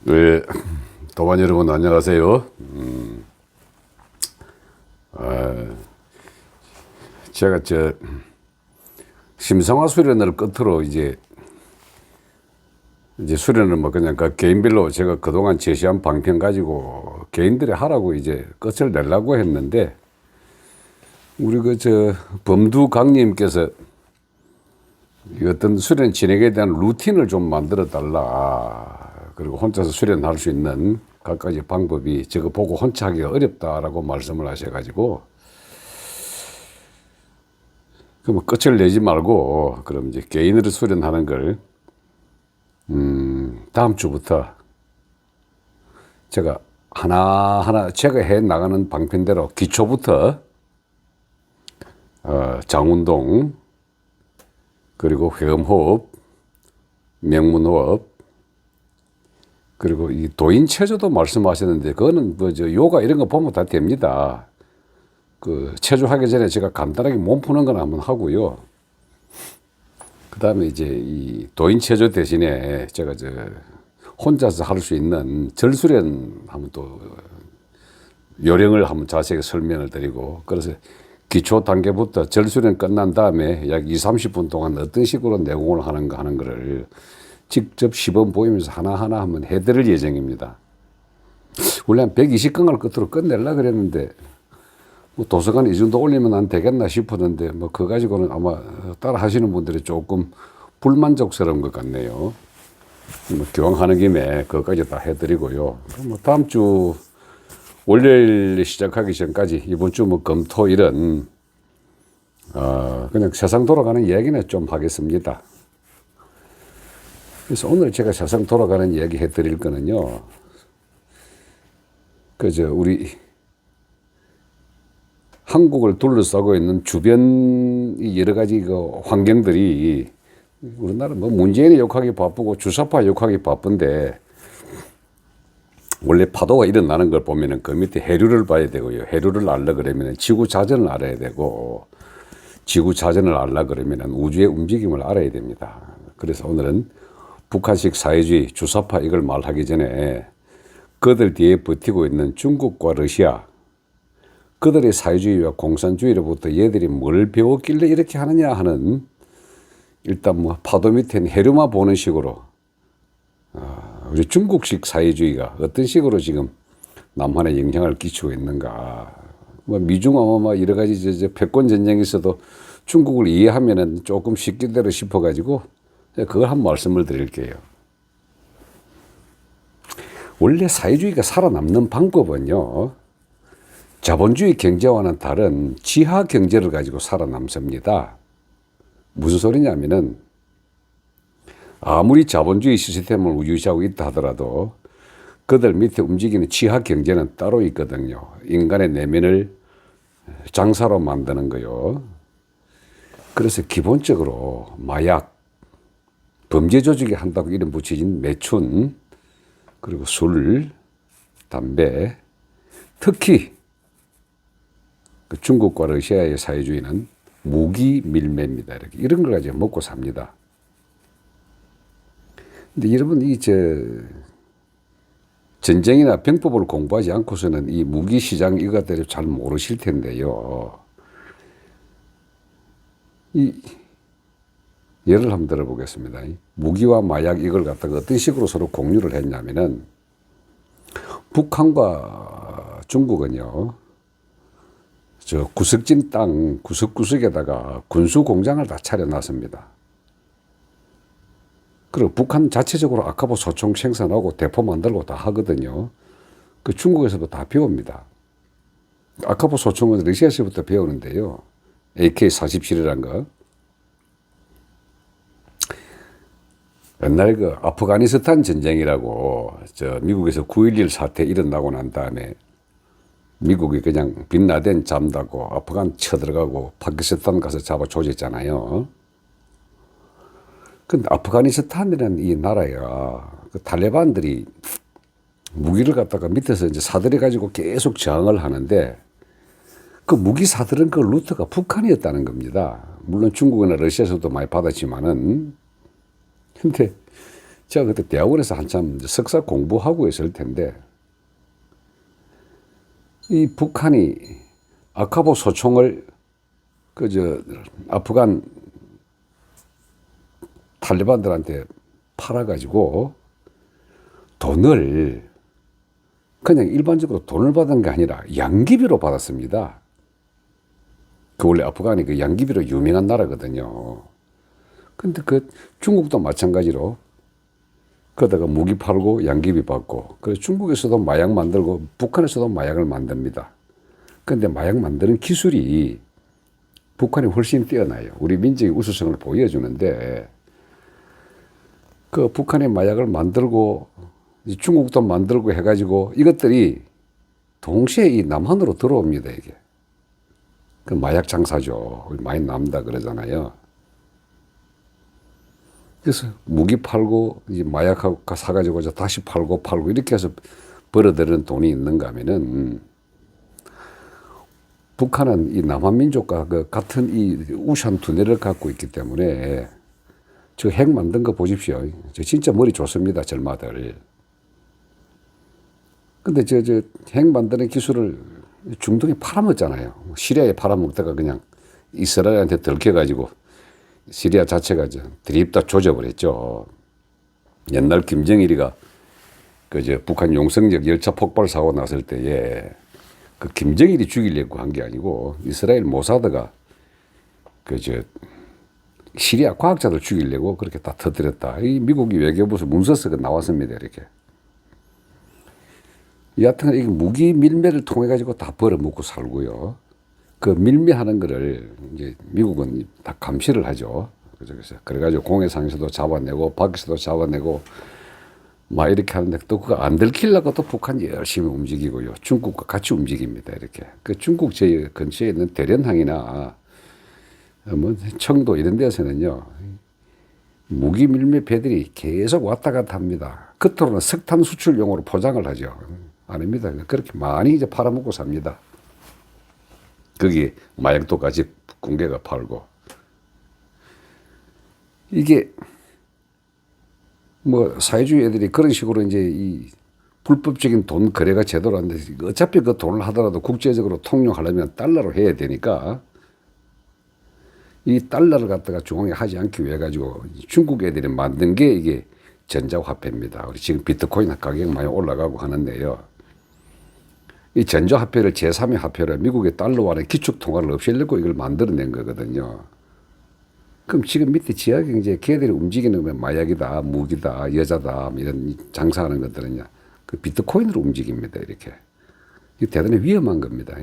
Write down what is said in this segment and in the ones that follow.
네, 동안 여러분 안녕하세요. 제가 심성화 수련을 끝으로 이제 수련을 뭐 그냥 그 개인별로 제가 그동안 제시한 방편 가지고 개인들이 하라고 이제 끝을 내려고 했는데, 우리 범두 강님께서 어떤 수련 진행에 대한 루틴을 좀 만들어 달라. 그리고 혼자서 수련할 수 있는 각가지 방법이 저거 보고 혼자 하기가 어렵다라고 말씀을 하셔가지고, 그럼 끝을 내지 말고 그럼 이제 개인으로 수련하는 걸 다음 주부터 제가 하나하나 제가 해 나가는 방편대로 기초부터 장운동, 그리고 회음호흡, 명문호흡, 그리고 이 도인체조도 말씀하셨는데, 그거는 요가 이런 거 보면 다 됩니다. 그 체조하기 전에 제가 간단하게 몸 푸는 건 한번 하고요. 그 다음에 이제 이 도인체조 대신에 제가 혼자서 할 수 있는 절수련 한번 또 요령을 한번 자세히 설명을 드리고, 그래서 기초 단계부터 절수련 끝난 다음에 약 20-30분 동안 어떤 식으로 내공을 하는 거를 직접 시범 보이면서 하나하나 한번 해드릴 예정입니다. 원래 한 120강을 끝으로 끝내려고 그랬는데, 뭐 도서관 이 정도 올리면 안 되겠나 싶었는데, 뭐 그거 가지고는 아마 따라 하시는 분들이 조금 불만족스러운 것 같네요. 뭐 기왕하는 김에 그것까지 다 해드리고요. 뭐 다음 주 월요일 시작하기 전까지 이번 주 뭐 금토일은 그냥 세상 돌아가는 이야기는 좀 하겠습니다. 그래서 오늘 제가 세상 돌아가는 이야기 해드릴 거는요, 우리 한국을 둘러싸고 있는 주변 여러 가지 그 환경들이, 우리나라 뭐 문재인이 욕하기 바쁘고 주사파 욕하기 바쁜데, 원래 파도가 일어나는 걸 보면은 그 밑에 해류를 봐야 되고요. 해류를 알려 그러면은 지구 자전을 알아야 되고, 지구 자전을 알려 그러면은 우주의 움직임을 알아야 됩니다. 그래서 오늘은 북한식 사회주의, 주사파 이걸 말하기 전에 그들 뒤에 버티고 있는 중국과 러시아, 그들의 사회주의와 공산주의로부터 얘들이 뭘 배웠길래 이렇게 하느냐 하는, 일단 뭐 파도 밑엔 해류만 보는 식으로 우리 중국식 사회주의가 어떤 식으로 지금 남한에 영향을 끼치고 있는가. 뭐 미중아마 여러 가지 패권 전쟁이 있어도 중국을 이해하면은 조금 쉽게 되려 싶어가지고 그걸 한 말씀을 드릴게요. 원래 사회주의가 살아남는 방법은요, 자본주의 경제와는 다른 지하 경제를 가지고 살아남습니다. 무슨 소리냐면은, 아무리 자본주의 시스템을 유지하고 있다 하더라도 그들 밑에 움직이는 지하 경제는 따로 있거든요. 인간의 내면을 장사로 만드는 거요. 그래서 기본적으로 마약, 범죄 조직이 한다고 이름 붙여진 매춘, 그리고 술, 담배, 특히 그 중국과 러시아의 사회주의는 무기 밀매입니다. 이렇게 이런 걸 가지고 먹고 삽니다. 근데 여러분, 전쟁이나 병법을 공부하지 않고서는 이 무기 시장 이것들을 잘 모르실 텐데요. 예를 한번 들어보겠습니다. 무기와 마약 이걸 갖다가 어떤 식으로 서로 공유를 했냐면은, 북한과 중국은요, 구석진 땅 구석구석에다가 군수 공장을 다 차려놨습니다. 그리고 북한 자체적으로 아카보 소총 생산하고 대포 만들고 다 하거든요. 그 중국에서도 다 배웁니다. 아카보 소총은 러시아에서부터 배우는데요. AK-47이란 거. 옛날 그 아프가니스탄 전쟁이라고 미국에서 9.11 사태 일어나고 난 다음에 미국이 그냥 빈라덴 잠다고 아프간 쳐들어가고 파키스탄 가서 잡아 조졌잖아요. 근데 아프가니스탄이라는 이 나라가 그 탈레반들이 무기를 갖다가 밑에서 이제 사들여 가지고 계속 저항을 하는데, 그 무기 사들은 그 루트가 북한이었다는 겁니다. 물론 중국이나 러시아에서도 많이 받았지만은. 근데 제가 그때 대학원에서 한참 석사 공부하고 있을 텐데 이 북한이 아카보 소총을 아프간 탈레반들한테 팔아가지고 돈을 그냥 일반적으로 돈을 받은 게 아니라 양기비로 받았습니다. 그 원래 아프간이 그 양기비로 유명한 나라거든요. 근데 그 중국도 마찬가지로 그러다가 무기 팔고 양기비 받고, 그래서 중국에서도 마약 만들고 북한에서도 마약을 만듭니다. 근데 마약 만드는 기술이 북한이 훨씬 뛰어나요. 우리 민족의 우수성을 보여주는데, 그 북한의 마약을 만들고 중국도 만들고 해가지고 이것들이 동시에 이 남한으로 들어옵니다, 이게. 그 마약 장사죠. 많이 남다 그러잖아요. 그래서 무기 팔고 이제 마약하고 사가지고 다시 팔고 이렇게 해서 벌어들이는 돈이 있는가 하면은, 북한은 이 남한 민족과 그 같은 이 우산 두뇌를 갖고 있기 때문에, 저 핵 만든 거 보십시오. 저 진짜 머리 좋습니다, 절마들. 근데 저 핵 만드는 기술을 중동에 팔아먹잖아요. 시리아에 팔아먹다가 그냥 이스라엘한테 들켜가지고 시리아 자체가 드립다 조져버렸죠. 옛날 김정일이가 북한 용성역 열차 폭발 사고 났을 때에 그 김정일이 죽이려고 한 게 아니고 이스라엘 모사드가 시리아 과학자들 죽이려고 그렇게 다 터뜨렸다. 이 미국이 외교부에서 문서서가 나왔습니다, 이렇게. 여하튼 이 무기 밀매를 통해 가지고 다 벌어먹고 살고요. 그 밀매하는 거를 이제 미국은 다 감시를 하죠. 그래가지고 공해상에서도 잡아내고 밖에서도 잡아내고 막 이렇게 하는데, 또 그거 안 들키려고 또 북한이 열심히 움직이고요. 중국과 같이 움직입니다, 이렇게. 그 중국 제 근처에 있는 대련항이나 뭐 청도 이런 데서는요, 무기 밀매 배들이 계속 왔다 갔다 합니다. 겉으로는 석탄 수출용으로 포장을 하죠. 아닙니다. 그렇게 많이 이제 팔아먹고 삽니다. 거기 마약도 같이 군계가 팔고. 이게 뭐 사회주의 애들이 그런 식으로 이제 이 불법적인 돈 거래가 제대로 안 돼서, 어차피 그 돈을 하더라도 국제적으로 통용하려면 달러로 해야 되니까 이 달러를 갖다가 중앙에 하지 않기 위해 가지고 중국 애들이 만든 게 이게 전자화폐입니다. 우리 지금 비트코인 가격 많이 올라가고 하는데요. 이 전자화폐를 제3의 화폐를 미국의 달러와는 기축통화를 없애려고 이걸 만들어낸 거거든요. 그럼 지금 밑에 지하경제 걔들이 움직이는 건 마약이다, 무기다, 여자다, 이런 장사하는 것들은요, 그 비트코인으로 움직입니다, 이렇게. 이게 대단히 위험한 겁니다.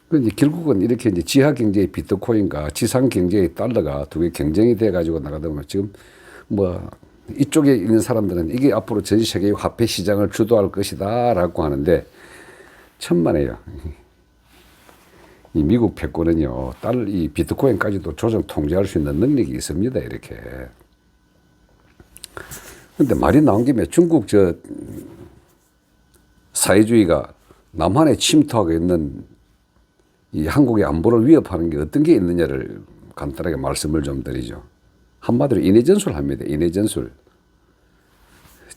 그런데 결국은 이렇게 이제 지하경제의 비트코인과 지상경제의 달러가 두 개 경쟁이 돼가지고 나가다 보면 지금 뭐 이쪽에 있는 사람들은 이게 앞으로 전 세계의 화폐 시장을 주도할 것이다 라고 하는데, 천만에요. 이 미국 패권은요, 이 비트코인까지도 조정 통제할 수 있는 능력이 있습니다, 이렇게. 근데 말이 나온 김에 중국 사회주의가 남한에 침투하고 있는 이 한국의 안보를 위협하는 게 어떤 게 있느냐를 간단하게 말씀을 좀 드리죠. 한마디로 인해전술 합니다. 인해전술.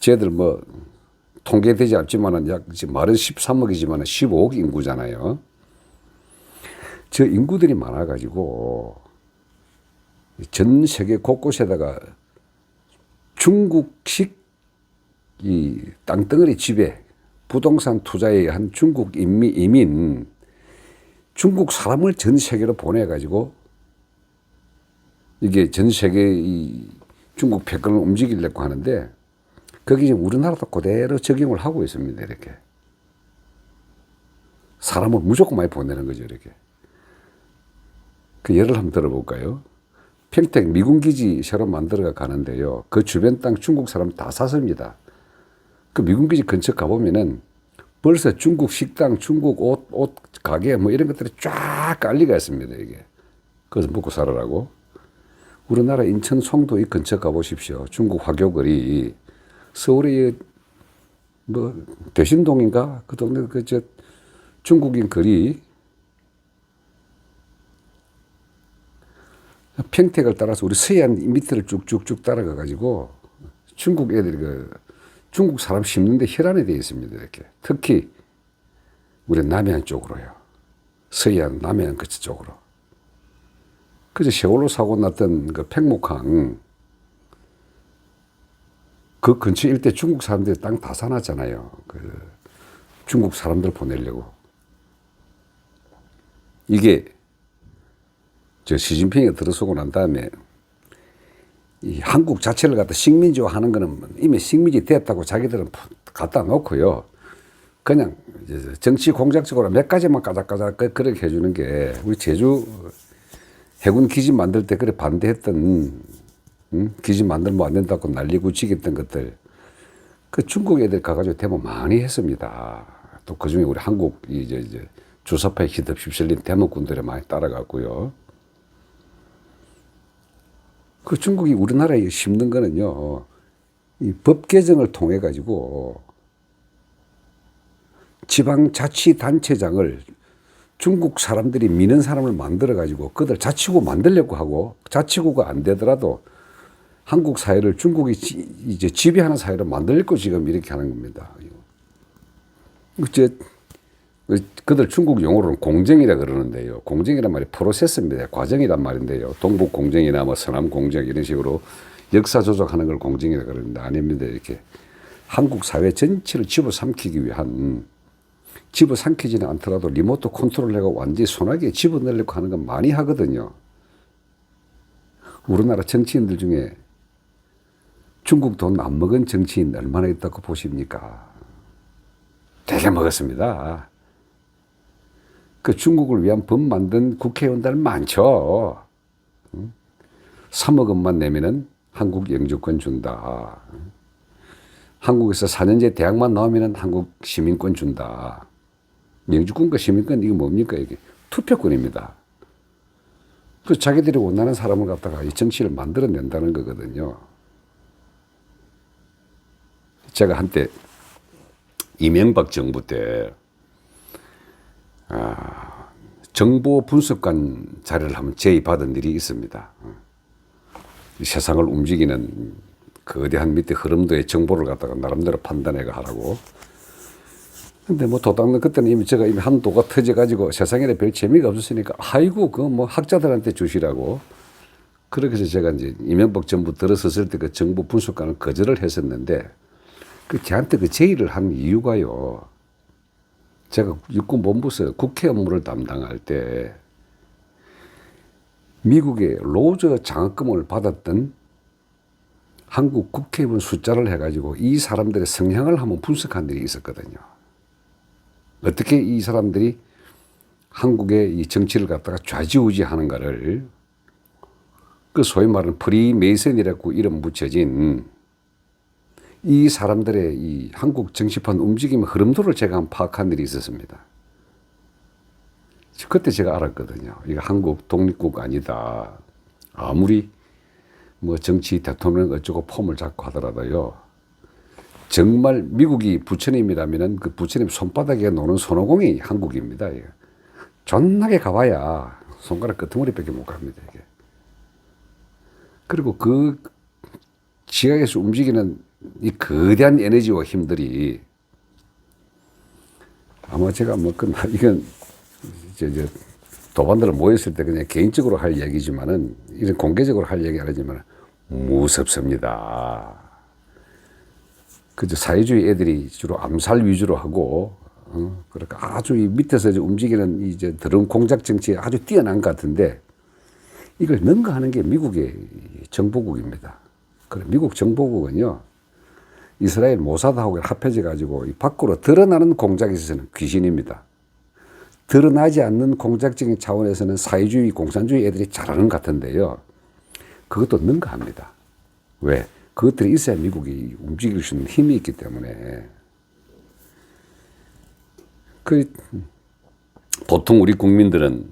쟤들 뭐 통계되지 않지만은 말은 13억이지만은 15억 인구잖아요. 저 인구들이 많아가지고 전 세계 곳곳에다가 중국식 이 땅덩어리 지배, 부동산 투자에 한 중국 이민, 중국 사람을 전 세계로 보내가지고 이게 전 세계 이 중국 패권을 움직이려고 하는데, 거기 지금 우리나라도 그대로 적용을 하고 있습니다, 이렇게. 사람을 무조건 많이 보내는 거죠, 이렇게. 그 예를 한번 들어볼까요? 평택 미군기지 새로 만들어 가는데요, 그 주변 땅 중국 사람 다 샀습니다. 그 미군기지 근처 가보면은 벌써 중국 식당, 중국 옷 가게 뭐 이런 것들이 쫙 깔리가 있습니다, 이게. 그래서 먹고 살으라고. 우리나라 인천 송도 이 근처 가보십시오. 중국 화교거리. 서울의 뭐 대신동인가? 그 동네 중국인 거리. 평택을 따라서 우리 서해안 밑을 쭉쭉쭉 따라가 가지고 중국 애들이 중국 사람 심는데 혈안이 되어 있습니다. 이렇게. 특히 우리 남해안 쪽으로요. 서해안, 남해안 그 쪽으로. 그저 세월호 사고 났던 그 팽목항 그 근처 일대 중국 사람들이 땅 다 사놨잖아요. 그 중국 사람들 보내려고. 이게 저 시진핑이 들어서고 난 다음에 이 한국 자체를 갖다 식민지화 하는 거는 이미 식민지 됐다고 자기들은 갖다 놓고요. 그냥 정치 공작적으로 몇 가지만 까작까작 그렇게 해주는 게 우리 제주 해군 기지 만들 때 그래 반대했던 기지 만들면 안 된다고 난리고 지겠던 것들 그 중국 애들 가가지고 데모 많이 했습니다. 또 그중에 우리 한국 이제 주사파에 히덥 휩쓸린 대목군들이 많이 따라갔고요. 그 중국이 우리나라에 심는 거는요, 이 법 개정을 통해 가지고 지방자치단체장을 중국 사람들이 미는 사람을 만들어 가지고 그들 자치구 만들려고 하고 자치구가 안 되더라도 한국 사회를 중국이 이제 지배하는 사회로 만들려고 지금 이렇게 하는 겁니다. 이제 그들 중국 용어로는 공정이라 그러는데요. 공정이란 말이 프로세스입니다. 과정이란 말인데요. 동북 공정이나 뭐 서남 공정 이런 식으로 역사 조작하는 걸 공정이라 그러는데 아닙니다. 이렇게 한국 사회 전체를 집어삼키기 위한 집어삼키지는 않더라도 리모트 컨트롤해가 완전히 손아귀에 집어넣으려고 하는 건 많이 하거든요. 우리나라 정치인들 중에 중국 돈 안 먹은 정치인 얼마나 있다고 보십니까? 되게 먹었습니다. 그 중국을 위한 법 만든 국회의원들 많죠. 3억 원만 내면은 한국 영주권 준다. 한국에서 4년제 대학만 나오면은 한국 시민권 준다. 영주권과 시민권 이게 뭡니까 이게 투표권입니다. 그 자기들이 원하는 사람을 갖다가 이 정치를 만들어낸다는 거거든요. 제가 한때 이명박 정부 때 정보 분석관 자리를 한번 제의받은 일이 있습니다. 세상을 움직이는 거대한 밑에 흐름도의 정보를 갖다가 나름대로 판단해가 하라고. 근데 뭐 도당은 그때는 이미 제가 이미 한도가 터져가지고 세상에 별 재미가 없었으니까 아이고 그 뭐 학자들한테 주시라고. 그렇게 해서 제가 이제 이명박 정부 들어섰을 때 그 정보 분석관을 거절을 했었는데 그 저한테 그 제의를 한 이유가요. 제가 육군본부에서 국회 업무를 담당할 때 미국의 로저 장학금을 받았던 한국 국회의원 숫자를 해가지고 이 사람들의 성향을 한번 분석한 일이 있었거든요. 어떻게 이 사람들이 한국의 이 정치를 갖다가 좌지우지하는가를 그 소위 말하는 프리메이슨이라고 이름 붙여진 이 사람들의 이 한국 정치판 움직임 흐름도를 제가 한번 파악한 일이 있었습니다. 그때 제가 알았거든요. 이거 한국 독립국 아니다. 아무리 뭐 정치 대통령 어쩌고 폼을 잡고 하더라도요. 정말 미국이 부처님이라면은 그 부처님 손바닥에 노는 손오공이 한국입니다. 이게. 존나게 가봐야 손가락 끄트머리밖에 못 갑니다. 이게. 그리고 그 지각에서 움직이는 이 거대한 에너지와 힘들이 아마 제가 뭐 이건 이제 도반들을 모였을 때 그냥 개인적으로 할 얘기지만은 이런 공개적으로 할 얘기 아니지만 무섭습니다. 그저 사회주의 애들이 주로 암살 위주로 하고 그러니까 아주 이 밑에서 이제 움직이는 이제 더러운 공작 정치에 아주 뛰어난 것 같은데 이걸 능가하는 게 미국의 정보국입니다. 그래 미국 정보국은요. 이스라엘 모사드하고 합해져 가지고 밖으로 드러나는 공작에 있어서는 귀신입니다. 드러나지 않는 공작적인 차원에서는 사회주의, 공산주의 애들이 잘하는 것 같은데요. 그것도 능가합니다. 왜? 그것들이 있어야 미국이 움직일 수 있는 힘이 있기 때문에. 보통 우리 국민들은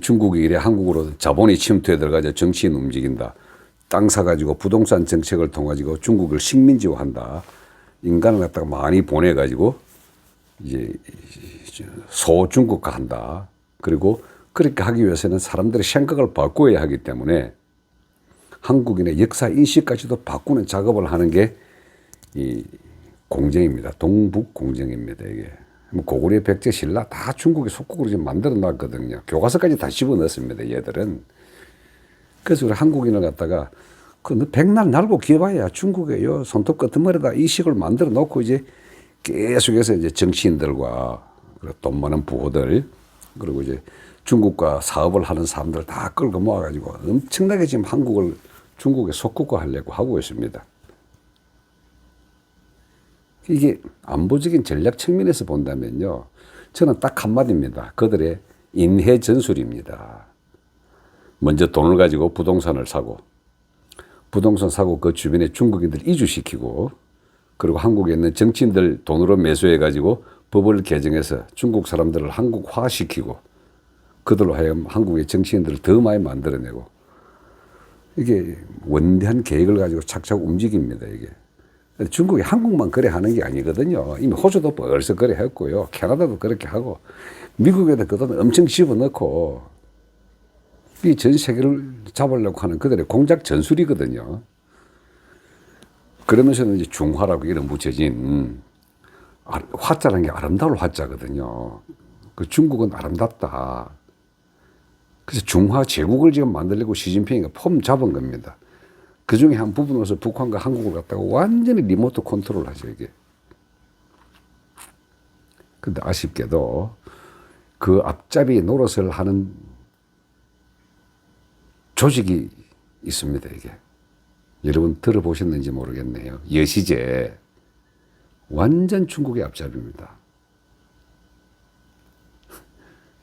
중국이 이래 한국으로 자본이 침투해 들어가서 정치인 움직인다. 땅 사가지고 부동산 정책을 통해가지고 중국을 식민지화한다. 인간을 갖다가 많이 보내가지고 이제 소중국화 한다. 그리고 그렇게 하기 위해서는 사람들의 생각을 바꿔야 하기 때문에 한국인의 역사 인식까지도 바꾸는 작업을 하는 게 이 공정입니다. 동북 공정입니다. 이게 뭐 고구려, 백제, 신라 다 중국의 속국으로 지금 만들어 놨거든요. 교과서까지 다 집어넣습니다. 얘들은. 그래서 우리 한국인을 갖다가 그 백날 날고 기어봐야 중국에 요 손톱 끝은 머리다 이 식을 만들어 놓고 이제 계속해서 이제 정치인들과 돈 많은 부호들 그리고 이제 중국과 사업을 하는 사람들 다 끌고 모아가지고 엄청나게 지금 한국을 중국에 속국화 하려고 하고 있습니다. 이게 안보적인 전략 측면에서 본다면요. 저는 딱 한마디입니다. 그들의 인해 전술입니다. 먼저 돈을 가지고 부동산을 사고 부동산 사고 그 주변에 중국인들 이주시키고 그리고 한국에 있는 정치인들 돈으로 매수해가지고 법을 개정해서 중국 사람들을 한국화시키고 그들로 하여금 한국의 정치인들을 더 많이 만들어내고 이게 원대한 계획을 가지고 착착 움직입니다. 이게. 중국이 한국만 거래하는 게 아니거든요. 이미 호주도 벌써 거래했고요. 캐나다도 그렇게 하고 미국에도 그돈 엄청 집어넣고 이 전 세계를 잡으려고 하는 그들의 공작 전술이거든요. 그러면서는 이제 중화라고 이름 붙여진 화자라는 게 아름다울 화자거든요. 그 중국은 아름답다. 그래서 중화 제국을 지금 만들려고 시진핑이가 폼 잡은 겁니다. 그 중에 한 부분으로서 북한과 한국을 갖다가 완전히 리모트 컨트롤 하죠, 이게. 근데 아쉽게도 그 앞잡이 노릇을 하는 조직이 있습니다, 이게. 여러분 들어보셨는지 모르겠네요. 여시제. 완전 중국의 앞잡이입니다.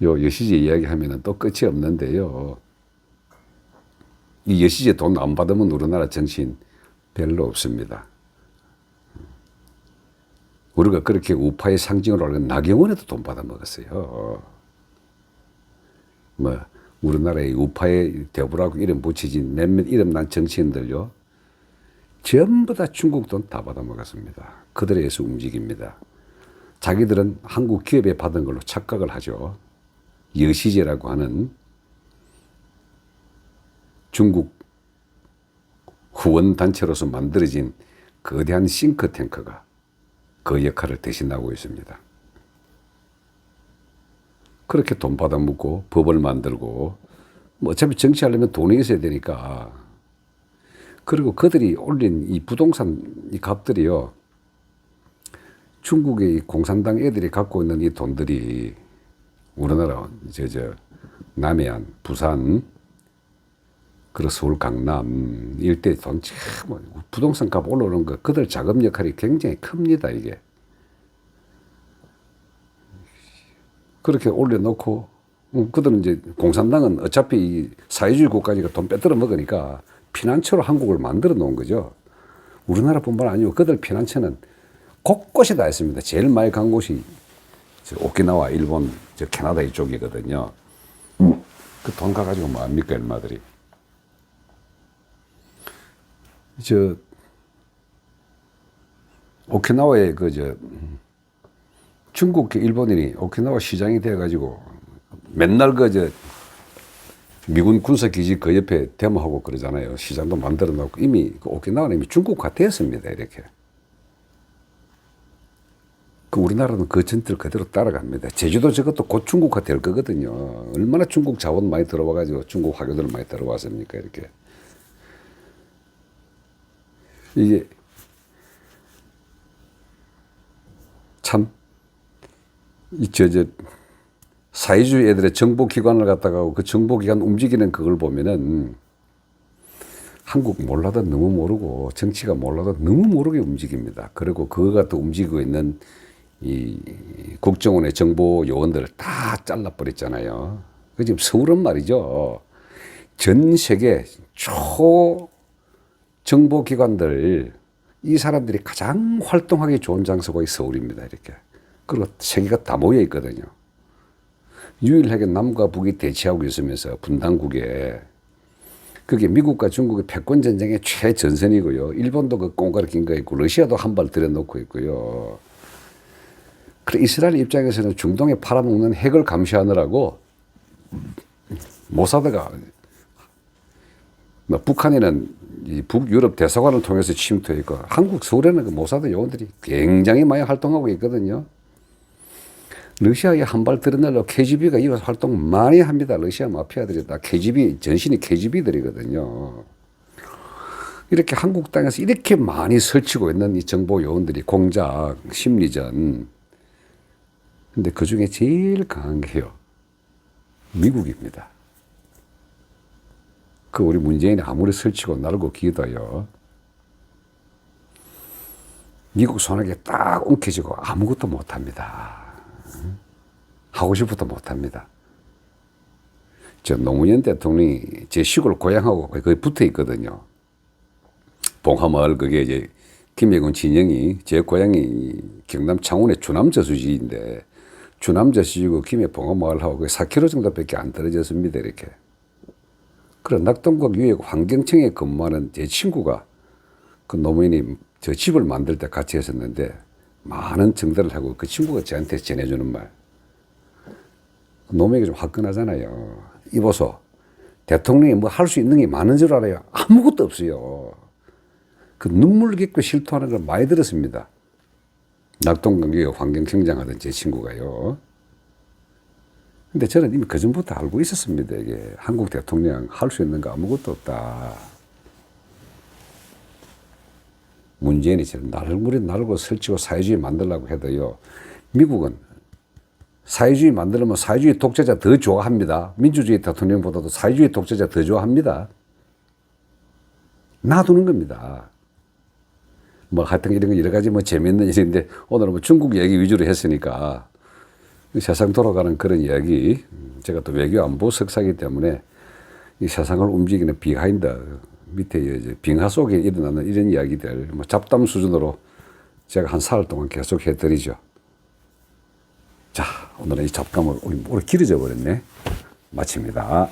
요 여시제 이야기하면 또 끝이 없는데요. 이 여시제 돈 안 받으면 우리나라 정치인 별로 없습니다. 우리가 그렇게 우파의 상징으로 알고 나경원에도 돈 받아 먹었어요. 뭐 우리나라의 우파의 대부라고 이름 붙이진 몇몇 이름 난 정치인들요. 전부 다 중국 돈 다 받아 먹었습니다. 그들에 의해서 움직입니다. 자기들은 한국 기업에 받은 걸로 착각을 하죠. 여시제라고 하는 중국 후원 단체로서 만들어진 거대한 싱크탱크가 그 역할을 대신하고 있습니다. 그렇게 돈 받아먹고 법을 만들고 뭐 어차피 정치하려면 돈이 있어야 되니까 그리고 그들이 올린 이 부동산 이 값들이요. 중국의 공산당 애들이 갖고 있는 이 돈들이 우리나라 남해안, 부산 그리고 서울 강남 일대 돈 참 부동산 값 올라오는 거 그들 자금 역할이 굉장히 큽니다. 이게. 그렇게 올려놓고 그들은 이제 공산당은 어차피 사회주의 국가니까 돈 빼들어 먹으니까 피난처로 한국을 만들어 놓은 거죠. 우리나라뿐만 아니고 그들 피난처는 곳곳에 다 있습니다. 제일 많이 간 곳이 오키나와 일본 캐나다 이쪽이거든요. 그 돈 가가지고 뭐 합니까 얼마들이. 오키나와에 중국 일본인이 오키나와 시장이 돼가지고 맨날 미군 군사기지 그 옆에 데모하고 그러잖아요. 시장도 만들어 놓고 이미 오키나와는 이미 중국화 되었습니다. 이렇게. 우리나라는 그 전투를 그대로 따라갑니다. 제주도 저것도 곧 중국화 될 거거든요. 얼마나 중국 자원 많이 들어와가지고 중국 화교들 많이 들어왔습니까? 이렇게. 이게 참 사회주의 애들의 정보기관을 갖다가 그 정보기관 움직이는 그걸 보면은 한국 몰라도 너무 모르고 정치가 몰라도 너무 모르게 움직입니다. 그리고 그거가 또 움직이고 있는 이 국정원의 정보 요원들을 다 잘라버렸잖아요. 그 지금 서울은 말이죠. 전 세계 초 정보기관들 이 사람들이 가장 활동하기 좋은 장소가 이 서울입니다. 이렇게. 그리고 세계가 다 모여 있거든요. 유일하게 남과 북이 대치하고 있으면서 분단국에 그게 미국과 중국의 패권 전쟁의 최전선이고요. 일본도 그 꽁가리 낀 거 있고 러시아도 한 발 들여놓고 있고요. 그래 이스라엘 입장에서는 중동에 팔아먹는 핵을 감시하느라고 모사드가 뭐 북한에는 이 북유럽 대사관을 통해서 침투했고 한국 서울에는 그 모사드 요원들이 굉장히 많이 활동하고 있거든요. 러시아에 한 발 들어내려고 KGB가 이 활동 많이 합니다. 러시아 마피아들이 다 KGB, 전신이 KGB들이거든요. 이렇게 한국 땅에서 이렇게 많이 설치고 있는 이 정보 요원들이 공작, 심리전. 근데 그 중에 제일 강한 게요. 미국입니다. 그 우리 문재인이 아무리 설치고 날고 기도요. 미국 손아귀에 딱 엉켜지고 아무것도 못합니다. 하고 싶어도 못합니다. 저 노무현 대통령이 제 시골 고향하고 거의 붙어 있거든요. 봉하마을 그게 이제 김해군 진영이 제 고향이 경남 창원의 주남저수지인데 주남저수지고 김해 봉하마을하고 거의 4km 정도밖에 안 떨어졌습니다. 이렇게. 그런 낙동강 유해 환경청에 근무하는 제 친구가 그 노무현이 저 집을 만들 때 같이 했었는데 많은 정들을 하고 그 친구가 저한테 전해주는 말. 노무현이 좀 화끈하잖아요. 이보소. 대통령이 뭐 할 수 있는 게 많은 줄 알아요. 아무것도 없어요. 그 눈물 깊게 실토하는 걸 많이 들었습니다. 낙동강 유해 환경청장 하던 제 친구가요. 근데 저는 이미 그전부터 알고 있었습니다. 이게 한국 대통령 할 수 있는 거 아무것도 없다. 문재인이 지금 날물이 날고 설치고 사회주의 만들려고 해도요. 미국은 사회주의 만들면 사회주의 독재자 더 좋아합니다. 민주주의 대통령보다도 사회주의 독재자 더 좋아합니다. 놔두는 겁니다. 뭐 하여튼 이런 거 여러 가지 뭐 재밌는 일인데 오늘은 뭐 중국 얘기 위주로 했으니까 세상 돌아가는 그런 이야기, 제가 또 외교 안보 석사이기 때문에 이 세상을 움직이는 비하인드 밑에 이제 빙하 속에 일어나는 이런 이야기들 뭐 잡담 수준으로 제가 한 사흘 동안 계속 해드리죠. 자, 오늘은 이 잡담을 오늘 길어져 버렸네. 마칩니다.